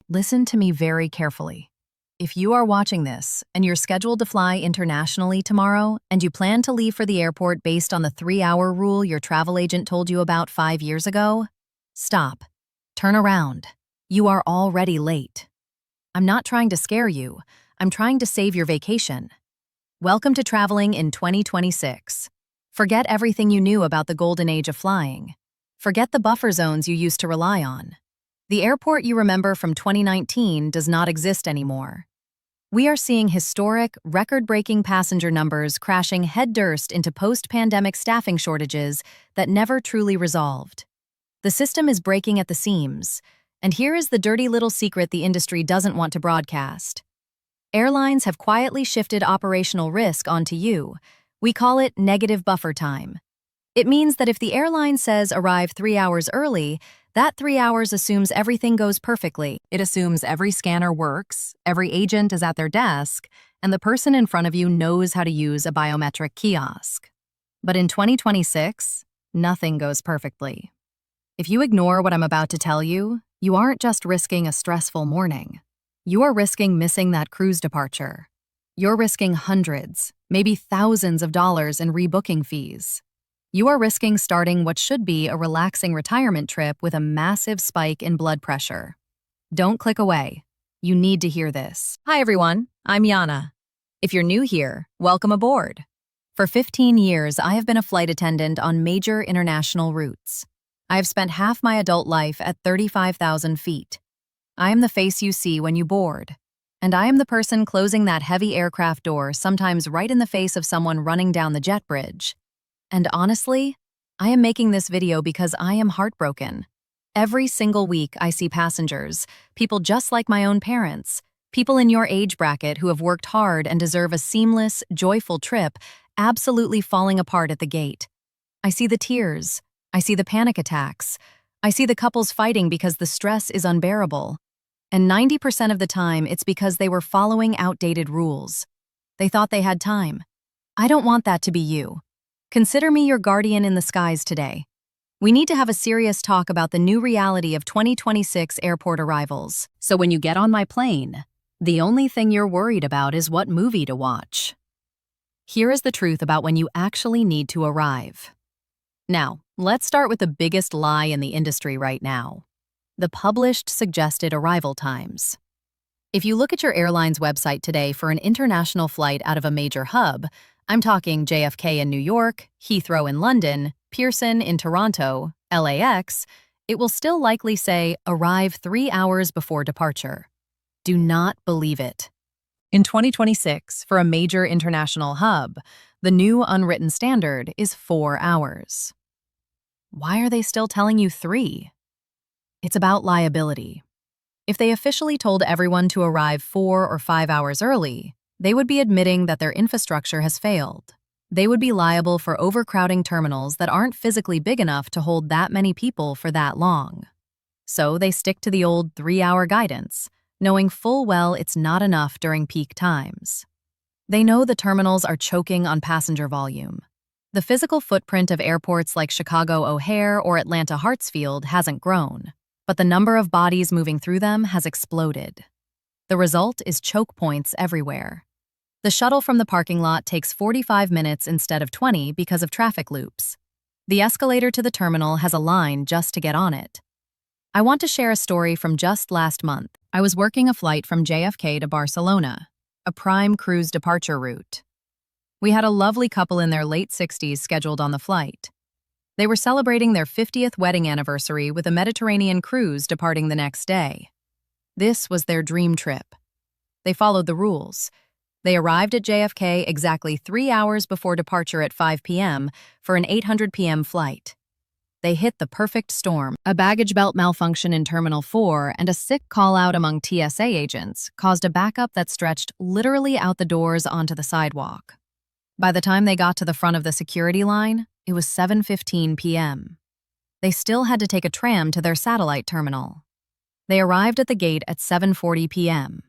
Listen to me very carefully. If you are watching this and you're scheduled to fly internationally tomorrow and you plan to leave for the airport based on the 3-hour rule your travel agent told you about 5 years ago, stop. Turn around. You are already late. I'm not trying to scare you. I'm trying to save your vacation. Welcome to traveling in 2026. Forget everything you knew about the golden age of flying. Forget the buffer zones you used to rely on. The airport you remember from 2019 does not exist anymore. We are seeing historic, record-breaking passenger numbers crashing headfirst into post-pandemic staffing shortages that never truly resolved. The system is breaking at the seams, and here is the dirty little secret the industry doesn't want to broadcast. Airlines have quietly shifted operational risk onto you. We call it negative buffer time. It means that if the airline says arrive 3 hours early, that 3 hours assumes everything goes perfectly. It assumes every scanner works, every agent is at their desk, and the person in front of you knows how to use a biometric kiosk. But in 2026, nothing goes perfectly. If you ignore what I'm about to tell you, you aren't just risking a stressful morning. You are risking missing that cruise departure. You're risking hundreds, maybe thousands of dollars in rebooking fees. You are risking starting what should be a relaxing retirement trip with a massive spike in blood pressure. Don't click away. You need to hear this. Hi everyone, I'm Yana. If you're new here, welcome aboard. For 15 years, I have been a flight attendant on major international routes. I have spent half my adult life at 35,000 feet. I am the face you see when you board. And I am the person closing that heavy aircraft door, sometimes right in the face of someone running down the jet bridge. And honestly, I am making this video because I am heartbroken. Every single week I see passengers, people just like my own parents, people in your age bracket who have worked hard and deserve a seamless, joyful trip, absolutely falling apart at the gate. I see the tears. I see the panic attacks. I see the couples fighting because the stress is unbearable. And 90% of the time, it's because they were following outdated rules. They thought they had time. I don't want that to be you. Consider me your guardian in the skies today. We need to have a serious talk about the new reality of 2026 airport arrivals. So when you get on my plane, the only thing you're worried about is what movie to watch. Here is the truth about when you actually need to arrive. Now, let's start with the biggest lie in the industry right now. The published suggested arrival times. If you look at your airline's website today for an international flight out of a major hub, I'm talking JFK in New York, Heathrow in London, Pearson in Toronto, LAX, it will still likely say, arrive 3 hours before departure. Do not believe it. In 2026, for a major international hub, the new unwritten standard is 4 hours. Why are they still telling you 3? It's about liability. If they officially told everyone to arrive 4 or 5 hours early, they would be admitting that their infrastructure has failed. They would be liable for overcrowding terminals that aren't physically big enough to hold that many people for that long. So they stick to the old 3-hour guidance, knowing full well it's not enough during peak times. They know the terminals are choking on passenger volume. The physical footprint of airports like Chicago O'Hare or Atlanta Hartsfield hasn't grown, but the number of bodies moving through them has exploded. The result is choke points everywhere. The shuttle from the parking lot takes 45 minutes instead of 20 because of traffic loops. The escalator to the terminal has a line just to get on it. I want to share a story from just last month. I was working a flight from JFK to Barcelona, a prime cruise departure route. We had a lovely couple in their late 60s scheduled on the flight. They were celebrating their 50th wedding anniversary with a Mediterranean cruise departing the next day. This was their dream trip. They followed the rules. They arrived at JFK exactly 3 hours before departure at 5 p.m. for an 8:00 p.m. flight. They hit the perfect storm. A baggage belt malfunction in Terminal 4 and a sick call-out among TSA agents caused a backup that stretched literally out the doors onto the sidewalk. By the time they got to the front of the security line, it was 7:15 p.m. They still had to take a tram to their satellite terminal. They arrived at the gate at 7:40 p.m.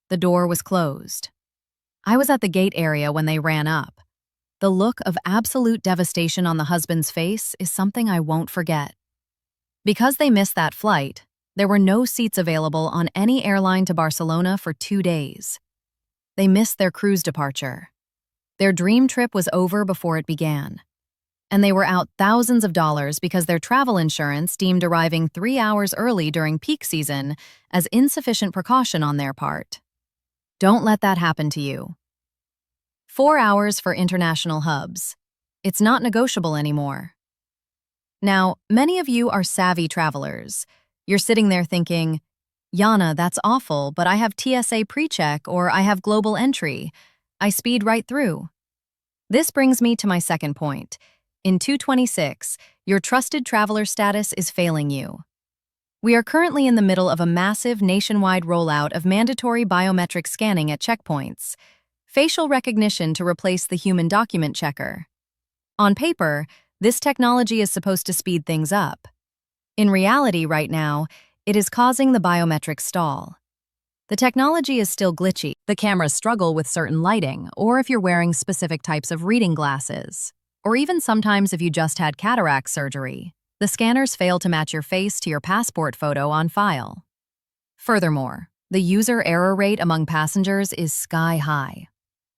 The door was closed. I was at the gate area when they ran up. The look of absolute devastation on the husband's face is something I won't forget. Because they missed that flight, There were no seats available on any airline to Barcelona for 2 days. They missed their cruise departure. Their dream trip was over before it began. And they were out thousands of dollars because their travel insurance deemed arriving 3 hours early during peak season as insufficient precaution on their part. Don't let that happen to you. 4 hours for international hubs. It's not negotiable anymore. Now, many of you are savvy travelers. You're sitting there thinking, Yana, that's awful, but I have TSA pre-check or I have global entry. I speed right through. This brings me to my second point. In 2026, your trusted traveler status is failing you. We are currently in the middle of a massive nationwide rollout of mandatory biometric scanning at checkpoints, facial recognition to replace the human document checker. On paper, this technology is supposed to speed things up. In reality right now, it is causing the biometric stall. The technology is still glitchy. The cameras struggle with certain lighting, or if you're wearing specific types of reading glasses. Or even sometimes if you just had cataract surgery, the scanners fail to match your face to your passport photo on file. Furthermore, the user error rate among passengers is sky high.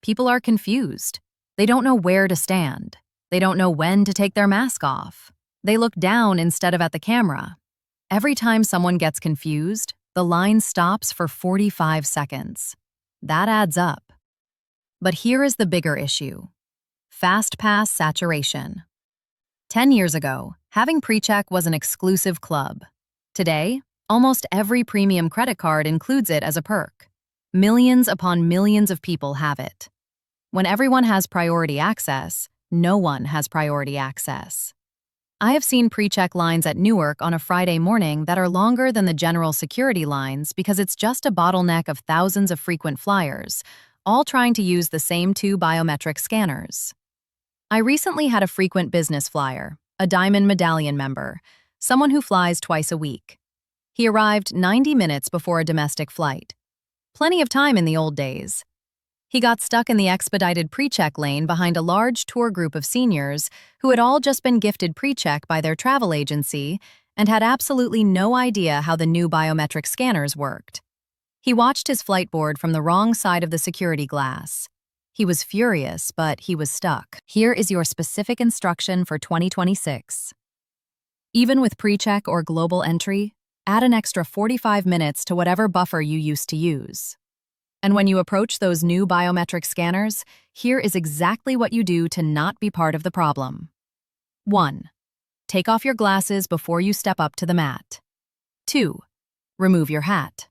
People are confused. They don't know where to stand. They don't know when to take their mask off. They look down instead of at the camera. Every time someone gets confused, the line stops for 45 seconds. That adds up. But here is the bigger issue. Fast pass saturation. 10 years ago, having pre-check was an exclusive club. Today, almost every premium credit card includes it as a perk. Millions upon millions of people have it. When everyone has priority access, no one has priority access. I have seen pre-check lines at Newark on a Friday morning that are longer than the general security lines because it's just a bottleneck of thousands of frequent flyers, all trying to use the same 2 biometric scanners. I recently had a frequent business flyer, a Diamond Medallion member, someone who flies twice a week. He arrived 90 minutes before a domestic flight. Plenty of time in the old days. He got stuck in the expedited pre-check lane behind a large tour group of seniors who had all just been gifted pre-check by their travel agency and had absolutely no idea how the new biometric scanners worked. He watched his flight board from the wrong side of the security glass. He was furious, but he was stuck. Here is your specific instruction for 2026. Even with pre-check or global entry, add an extra 45 minutes to whatever buffer you used to use. And when you approach those new biometric scanners, here is exactly what you do to not be part of the problem. 1. Take off your glasses before you step up to the mat. 2. Remove your hat.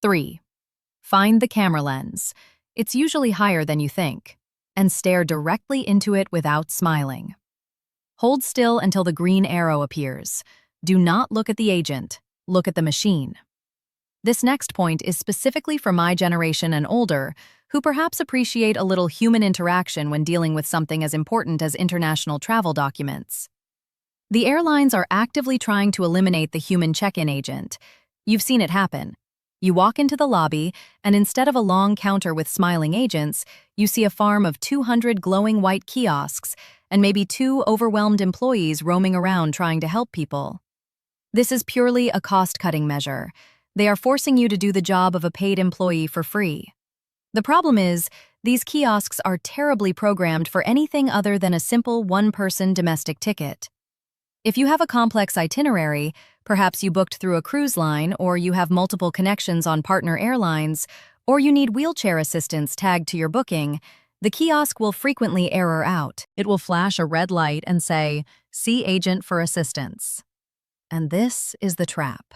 3. Find the camera lens. It's usually higher than you think, and stare directly into it without smiling. Hold still until the green arrow appears. Do not look at the agent, look at the machine. This next point is specifically for my generation and older, who perhaps appreciate a little human interaction when dealing with something as important as international travel documents. The airlines are actively trying to eliminate the human check-in agent. You've seen it happen. You walk into the lobby, and instead of a long counter with smiling agents, you see a farm of 200 glowing white kiosks and maybe 2 overwhelmed employees roaming around trying to help people. This is purely a cost-cutting measure. They are forcing you to do the job of a paid employee for free. The problem is, these kiosks are terribly programmed for anything other than a simple one-person domestic ticket. If you have a complex itinerary, perhaps you booked through a cruise line, or you have multiple connections on partner airlines, or you need wheelchair assistance tagged to your booking, the kiosk will frequently error out. It will flash a red light and say, "See agent for assistance." And this is the trap.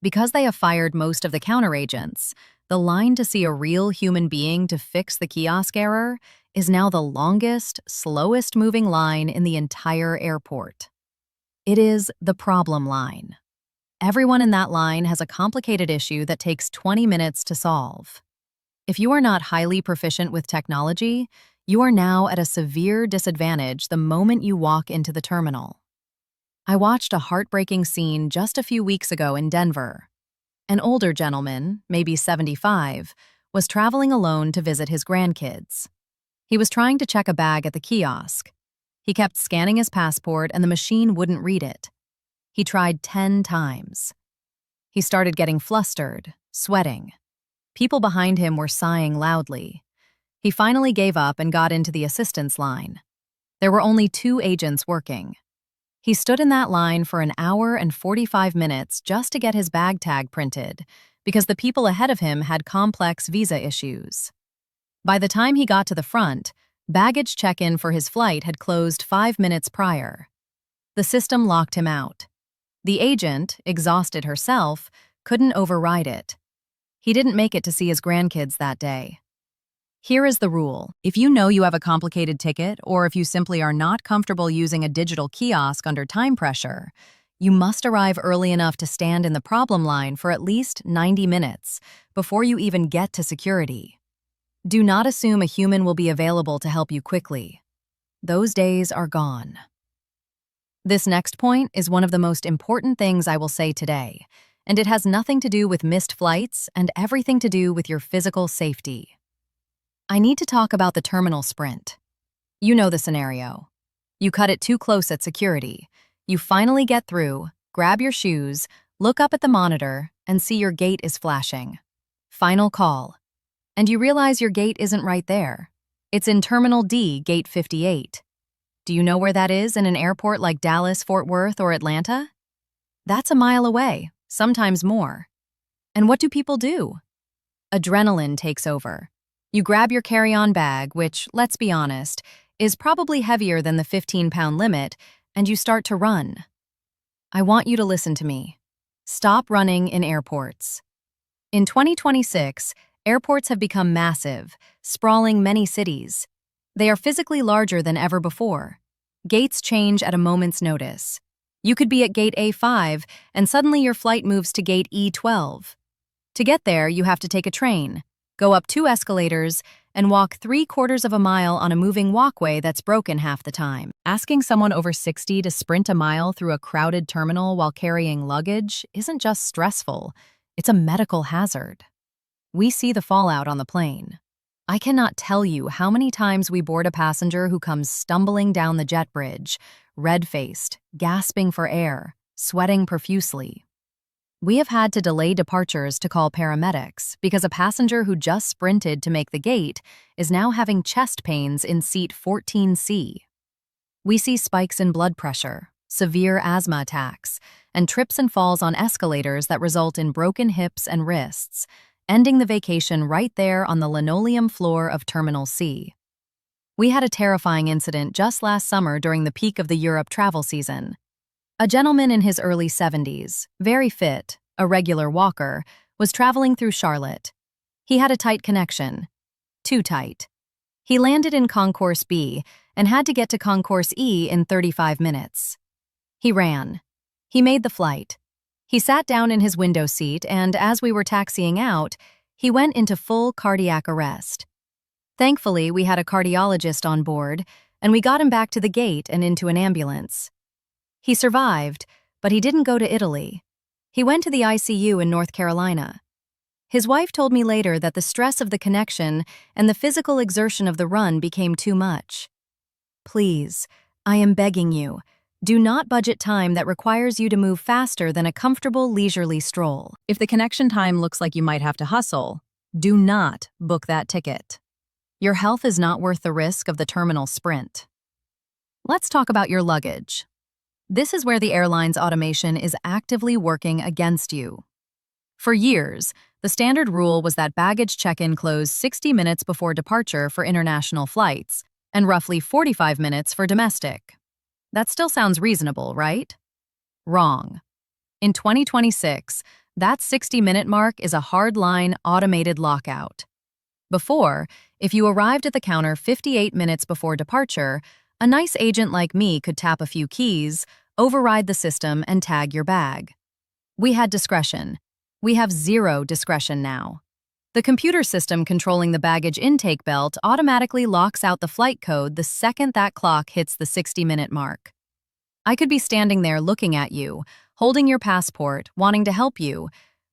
Because they have fired most of the counter agents, the line to see a real human being to fix the kiosk error is now the longest, slowest moving line in the entire airport. It is the problem line. Everyone in that line has a complicated issue that takes 20 minutes to solve. If you are not highly proficient with technology, you are now at a severe disadvantage the moment you walk into the terminal. I watched a heartbreaking scene just a few weeks ago in Denver. An older gentleman, maybe 75, was traveling alone to visit his grandkids. He was trying to check a bag at the kiosk. He kept scanning his passport and the machine wouldn't read it. He tried 10 times. He started getting flustered, sweating. People behind him were sighing loudly. He finally gave up and got into the assistance line. There were only 2 agents working. He stood in that line for an hour and 45 minutes just to get his bag tag printed, because the people ahead of him had complex visa issues. By the time he got to the front, baggage check-in for his flight had closed 5 minutes prior. The system locked him out. The agent, exhausted herself, couldn't override it. He didn't make it to see his grandkids that day. Here is the rule. If you know you have a complicated ticket, or if you simply are not comfortable using a digital kiosk under time pressure, you must arrive early enough to stand in the problem line for at least 90 minutes before you even get to security. Do not assume a human will be available to help you quickly. Those days are gone. This next point is one of the most important things I will say today, and it has nothing to do with missed flights and everything to do with your physical safety. I need to talk about the terminal sprint. You know the scenario. You cut it too close at security. You finally get through, grab your shoes, look up at the monitor, and see your gate is flashing. Final call. And you realize your gate isn't right there. It's in Terminal D, Gate 58. Do you know where that is in an airport like Dallas, Fort Worth, or Atlanta? That's a mile away, sometimes more. And what do people do? Adrenaline takes over. You grab your carry-on bag, which, let's be honest, is probably heavier than the 15-pound limit, and you start to run. I want you to listen to me. Stop running in airports. In 2026, airports have become massive, sprawling many cities. They are physically larger than ever before. Gates change at a moment's notice. You could be at Gate A5, and suddenly your flight moves to Gate E12. To get there, you have to take a train, go up 2 escalators, and walk 3/4 of a mile on a moving walkway that's broken half the time. Asking someone over 60 to sprint a mile through a crowded terminal while carrying luggage isn't just stressful, it's a medical hazard. We see the fallout on the plane. I cannot tell you how many times we board a passenger who comes stumbling down the jet bridge, red-faced, gasping for air, sweating profusely. We have had to delay departures to call paramedics because a passenger who just sprinted to make the gate is now having chest pains in seat 14C. We see spikes in blood pressure, severe asthma attacks, and trips and falls on escalators that result in broken hips and wrists, ending the vacation right there on the linoleum floor of Terminal C. We had a terrifying incident just last summer during the peak of the Europe travel season. A gentleman in his early 70s, very fit, a regular walker, was traveling through Charlotte. He had a tight connection. Too tight. He landed in Concourse B and had to get to Concourse E in 35 minutes. He ran. He made the flight. He sat down in his window seat, and as we were taxiing out, he went into full cardiac arrest. Thankfully, we had a cardiologist on board, and we got him back to the gate and into an ambulance. He survived, but he didn't go to Italy. He went to the ICU in North Carolina. His wife told me later that the stress of the connection and the physical exertion of the run became too much. Please, I am begging you, do not budget time that requires you to move faster than a comfortable, leisurely stroll. If the connection time looks like you might have to hustle, do not book that ticket. Your health is not worth the risk of the terminal sprint. Let's talk about your luggage. This is where the airline's automation is actively working against you. For years, the standard rule was that baggage check-in closed 60 minutes before departure for international flights and roughly 45 minutes for domestic. That still sounds reasonable, right? Wrong. In 2026, that 60-minute mark is a hard-line automated lockout. Before, if you arrived at the counter 58 minutes before departure, a nice agent like me could tap a few keys, override the system, and tag your bag. We had discretion. We have zero discretion now. The computer system controlling the baggage intake belt automatically locks out the flight code the second that clock hits the 60-minute mark. I could be standing there looking at you, holding your passport, wanting to help you,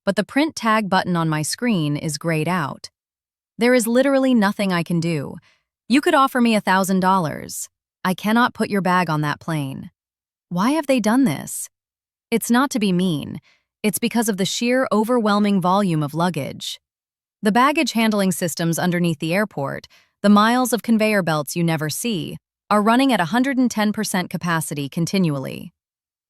but the print tag button on my screen is grayed out. There is literally nothing I can do. You could offer me $1,000. I cannot put your bag on that plane. Why have they done this? It's not to be mean. It's because of the sheer overwhelming volume of luggage. The baggage handling systems underneath the airport, the miles of conveyor belts you never see, are running at 110% capacity continually.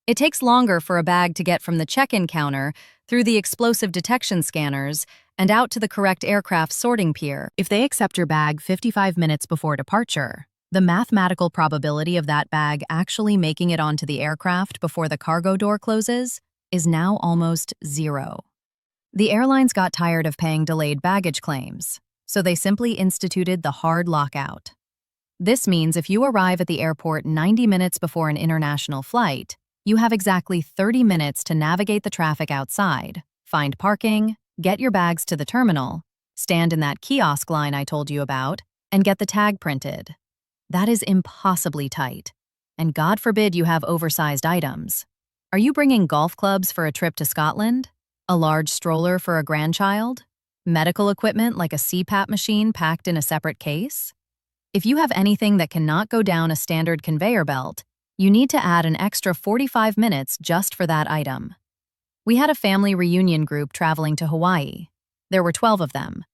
It takes longer for a bag to get from the check-in counter through the explosive detection scanners and out to the correct aircraft sorting pier. If they accept your bag 55 minutes before departure, the mathematical probability of that bag actually making it onto the aircraft before the cargo door closes is now almost zero. The airlines got tired of paying delayed baggage claims, so they simply instituted the hard lockout. This means if you arrive at the airport 90 minutes before an international flight, you have exactly 30 minutes to navigate the traffic outside, find parking, get your bags to the terminal, stand in that kiosk line I told you about, and get the tag printed. That is impossibly tight. And God forbid you have oversized items. Are you bringing golf clubs for a trip to Scotland? A large stroller for a grandchild? Medical equipment like a CPAP machine packed in a separate case? If you have anything that cannot go down a standard conveyor belt, you need to add an extra 45 minutes just for that item. We had a family reunion group traveling to Hawaii. There were 12 of them.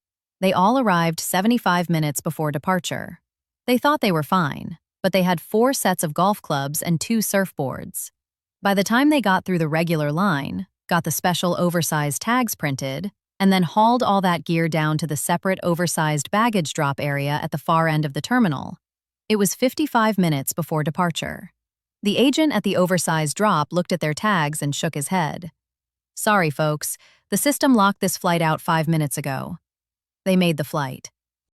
They all arrived 75 minutes before departure. They thought they were fine, but they had 4 sets of golf clubs and 2 surfboards. By the time they got through the regular line, got the special oversized tags printed, and then hauled all that gear down to the separate oversized baggage drop area at the far end of the terminal, it was 55 minutes before departure. The agent at the oversized drop looked at their tags and shook his head. Sorry, folks, the system locked this flight out 5 minutes ago. They made the flight.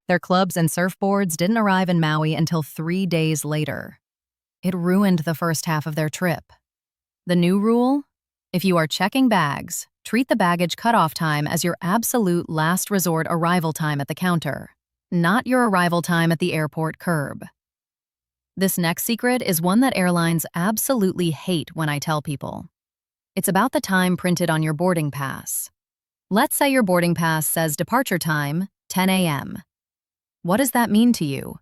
Their clubs and surfboards didn't arrive in Maui until 3 days later. It ruined the first half of their trip. The new rule? If you are checking bags, treat the baggage cutoff time as your absolute last resort arrival time at the counter, not your arrival time at the airport curb. This next secret is one that airlines absolutely hate when I tell people. It's about the time printed on your boarding pass. Let's say your boarding pass says departure time, 10 a.m. What does that mean to you?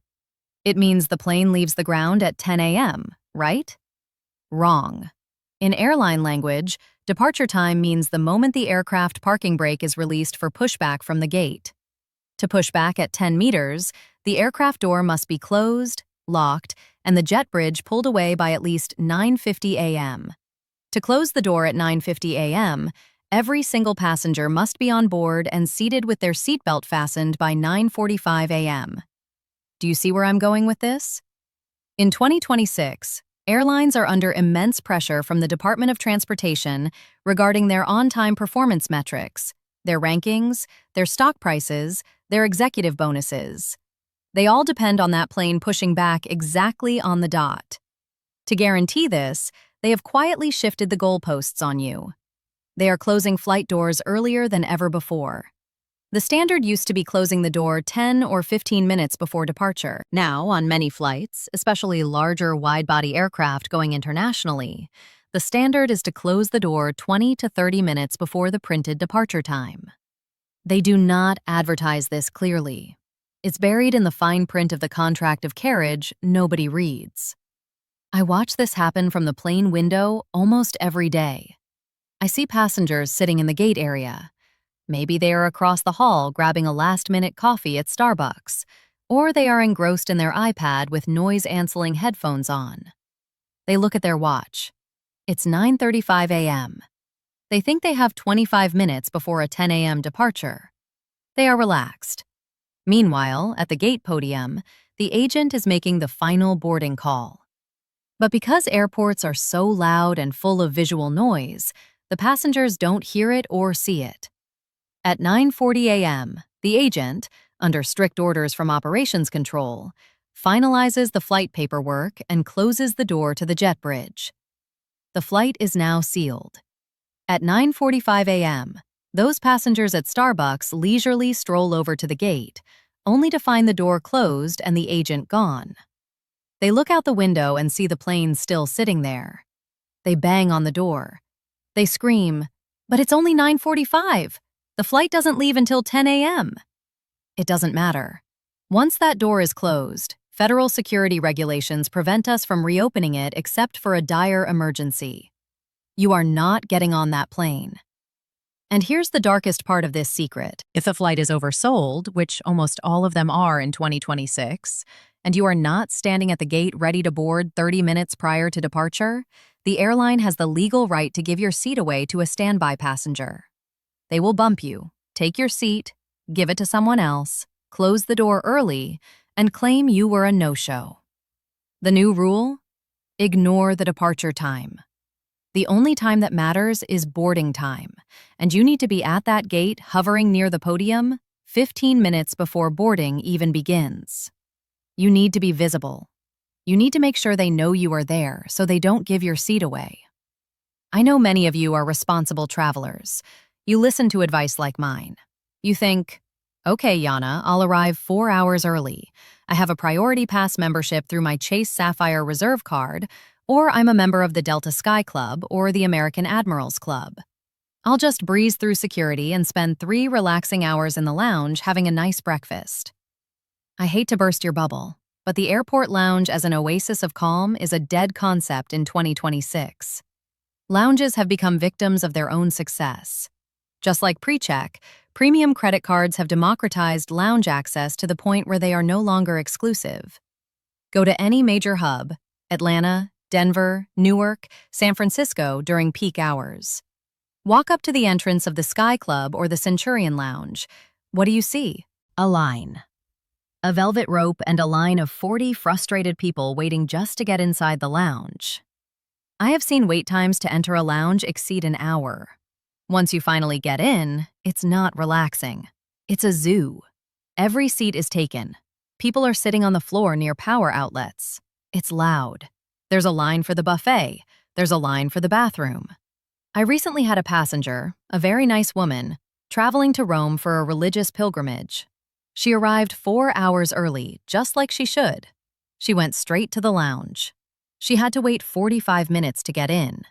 It means the plane leaves the ground at 10 a.m., right? Wrong. In airline language, departure time means the moment the aircraft parking brake is released for pushback from the gate. To push back at 10 meters, the aircraft door must be closed, locked, and the jet bridge pulled away by at least 9:50 a.m. To close the door at 9:50 a.m., every single passenger must be on board and seated with their seatbelt fastened by 9:45 a.m. Do you see where I'm going with this? In 2026, airlines are under immense pressure from the Department of Transportation regarding their on-time performance metrics, their rankings, their stock prices, their executive bonuses. They all depend on that plane pushing back exactly on the dot. To guarantee this, they have quietly shifted the goalposts on you. They are closing flight doors earlier than ever before. The standard used to be closing the door 10 or 15 minutes before departure. Now, on many flights, especially larger wide-body aircraft going internationally, the standard is to close the door 20 to 30 minutes before the printed departure time. They do not advertise this clearly. It's buried in the fine print of the contract of carriage nobody reads. I watch this happen from the plane window almost every day. I see passengers sitting in the gate area. Maybe they are across the hall grabbing a last-minute coffee at Starbucks, or they are engrossed in their iPad with noise-canceling headphones on. They look at their watch. It's 9:35 a.m. They think they have 25 minutes before a 10 a.m. departure. They are relaxed. Meanwhile, at the gate podium, the agent is making the final boarding call. But because airports are so loud and full of visual noise, the passengers don't hear it or see it. At 9:40 a.m., the agent, under strict orders from operations control, finalizes the flight paperwork and closes the door to the jet bridge. The flight is now sealed. At 9:45 a.m., those passengers at Starbucks leisurely stroll over to the gate, only to find the door closed and the agent gone. They look out the window and see the plane still sitting there. They bang on the door. They scream, "But it's only 9:45. The flight doesn't leave until 10 a.m. It doesn't matter. Once that door is closed, federal security regulations prevent us from reopening it except for a dire emergency. You are not getting on that plane. And here's the darkest part of this secret. If a flight is oversold, which almost all of them are in 2026, and you are not standing at the gate ready to board 30 minutes prior to departure, the airline has the legal right to give your seat away to a standby passenger. They will bump you, take your seat, give it to someone else, close the door early, and claim you were a no-show. The new rule? Ignore the departure time. The only time that matters is boarding time, and you need to be at that gate hovering near the podium 15 minutes before boarding even begins. You need to be visible. You need to make sure they know you are there so they don't give your seat away. I know many of you are responsible travelers. You listen to advice like mine. You think, okay, Yana, I'll arrive 4 hours early. I have a Priority Pass membership through my Chase Sapphire Reserve card, or I'm a member of the Delta Sky Club or the American Admirals Club. I'll just breeze through security and spend 3 relaxing hours in the lounge having a nice breakfast. I hate to burst your bubble, but the airport lounge as an oasis of calm is a dead concept in 2026. Lounges have become victims of their own success. Just like PreCheck, premium credit cards have democratized lounge access to the point where they are no longer exclusive. Go to any major hub, Atlanta, Denver, Newark, San Francisco during peak hours. Walk up to the entrance of the Sky Club or the Centurion Lounge. What do you see? A line. A velvet rope and a line of 40 frustrated people waiting just to get inside the lounge. I have seen wait times to enter a lounge exceed an hour. Once you finally get in, it's not relaxing. It's a zoo. Every seat is taken. People are sitting on the floor near power outlets. It's loud. There's a line for the buffet. There's a line for the bathroom. I recently had a passenger, a very nice woman, traveling to Rome for a religious pilgrimage. She arrived 4 hours early, just like she should. She went straight to the lounge. She had to wait 45 minutes to get in.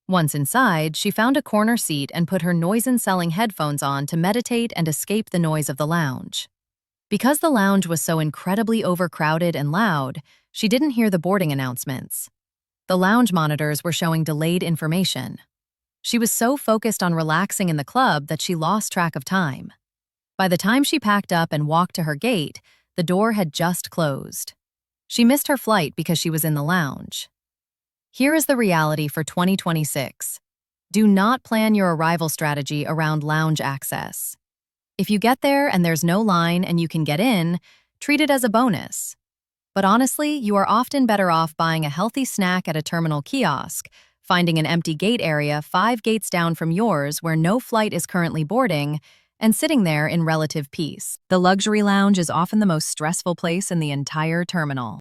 Once inside, she found a corner seat and put her noise-canceling headphones on to meditate and escape the noise of the lounge. Because the lounge was so incredibly overcrowded and loud, she didn't hear the boarding announcements. The lounge monitors were showing delayed information. She was so focused on relaxing in the club that she lost track of time. By the time she packed up and walked to her gate, the door had just closed. She missed her flight because she was in the lounge. Here is the reality for 2026. Do not plan your arrival strategy around lounge access. If you get there and there's no line and you can get in, treat it as a bonus. But honestly, you are often better off buying a healthy snack at a terminal kiosk, finding an empty gate area 5 gates down from yours where no flight is currently boarding, and sitting there in relative peace. The luxury lounge is often the most stressful place in the entire terminal.